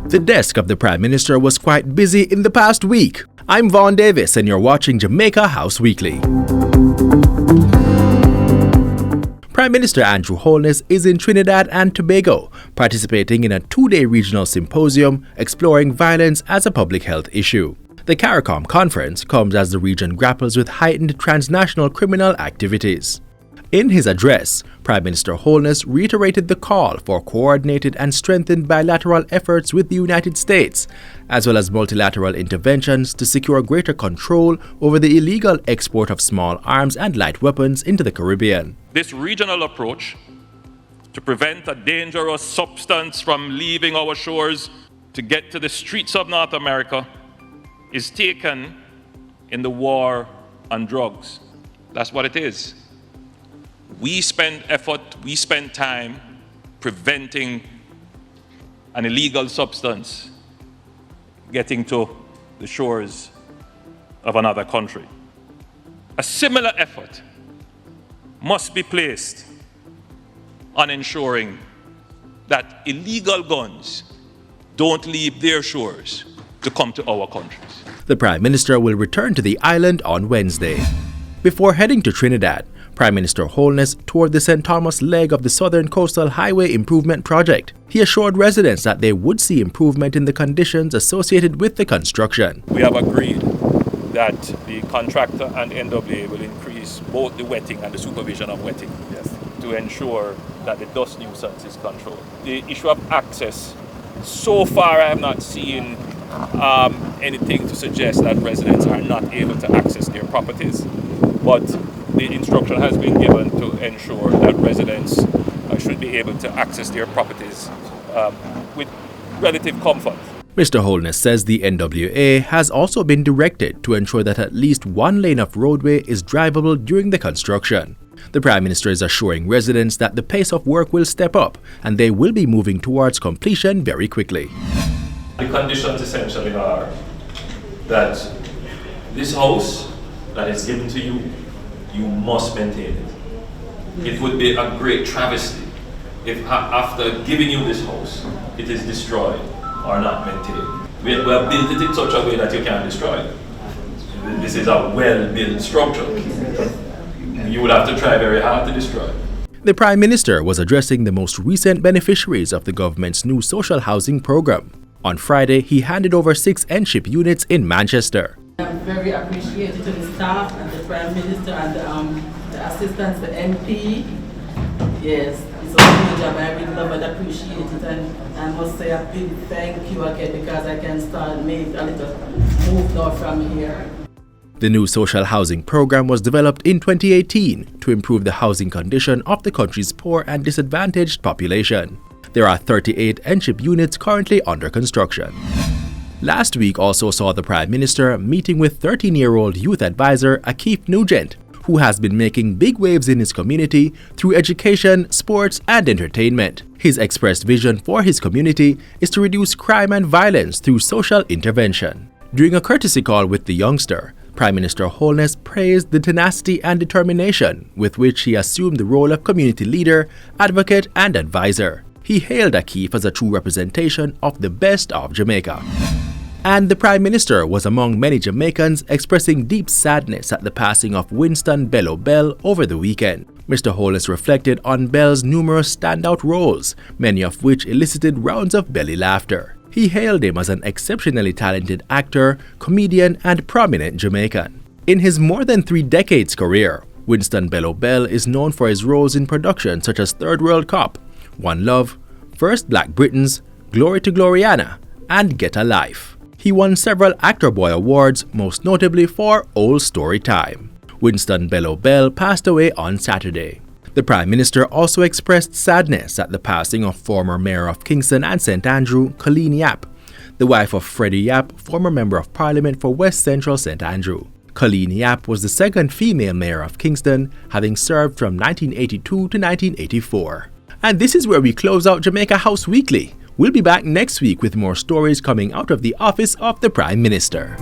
The desk of the Prime Minister was quite busy in the past week. I'm Vaughn Davis and you're watching Jamaica House Weekly. Prime Minister Andrew Holness is in Trinidad and Tobago, participating in a two-day regional symposium exploring violence as a public health issue. The CARICOM conference comes as the region grapples with heightened transnational criminal activities. In his address, Prime Minister Holness reiterated the call for coordinated and strengthened bilateral efforts with the United States, as well as multilateral interventions to secure greater control over the illegal export of small arms and light weapons into the Caribbean. This regional approach to prevent a dangerous substance from leaving our shores to get to the streets of North America is taken in the war on drugs. That's what it is. We spend effort, we spend time preventing an illegal substance getting to the shores of another country. A similar effort must be placed on ensuring that illegal guns don't leave their shores to come to our countries. The Prime Minister will return to the island on Wednesday. Before heading to Trinidad, Prime Minister Holness toured the St. Thomas leg of the Southern Coastal Highway Improvement Project. He assured residents that they would see improvement in the conditions associated with the construction. We have agreed that the contractor and NWA will increase both the wetting and the supervision of wetting to ensure that the dust nuisance is controlled. The issue of access, so far I have not seen anything to suggest that residents are not able to access their properties, but the instruction has been given to ensure that residents should be able to access their properties with relative comfort. Mr. Holness says the NWA has also been directed to ensure that at least one lane of roadway is drivable during the construction. The Prime Minister is assuring residents that the pace of work will step up and they will be moving towards completion very quickly. The conditions essentially are that this house that is given to you, you must maintain it. It would be a great travesty if after giving you this house, it is destroyed or not maintained. We have built it in such a way that you can't destroy it. This is a well-built structure. You would have to try very hard to destroy it. The Prime Minister was addressing the most recent beneficiaries of the government's new social housing program. On Friday, he handed over 6 NSHIP units in Manchester. I'm very appreciative to the staff and the Prime Minister and the assistants, the MP. Yes, it's a good job. I really love and appreciate it. And I must say a big thank you again because I can start make a little move now from here. The new social housing program was developed in 2018 to improve the housing condition of the country's poor and disadvantaged population. There are 38 NSHIP units currently under construction. Last week also saw the Prime Minister meeting with 13-year-old youth advisor Akif Nugent, who has been making big waves in his community through education, sports and entertainment. His expressed vision for his community is to reduce crime and violence through social intervention. During a courtesy call with the youngster, Prime Minister Holness praised the tenacity and determination with which he assumed the role of community leader, advocate and advisor. He hailed Akif as a true representation of the best of Jamaica. And the Prime Minister was among many Jamaicans expressing deep sadness at the passing of Winston Bello Bell over the weekend. Mr. Holness reflected on Bell's numerous standout roles, many of which elicited rounds of belly laughter. He hailed him as an exceptionally talented actor, comedian and prominent Jamaican. In his more than 3 decades career, Winston Bello Bell is known for his roles in productions such as Third World Cop, One Love, First Black Britons, Glory to Gloriana, and Get a Life. He won several Actor Boy Awards, most notably for Old Story Time. Winston Bello Bell passed away on Saturday. The Prime Minister also expressed sadness at the passing of former Mayor of Kingston and St. Andrew, Colleen Yap, the wife of Freddie Yap, former Member of Parliament for West Central St. Andrew. Colleen Yap was the second female mayor of Kingston, having served from 1982 to 1984. And this is where we close out Jamaica House Weekly. We'll be back next week with more stories coming out of the office of the Prime Minister.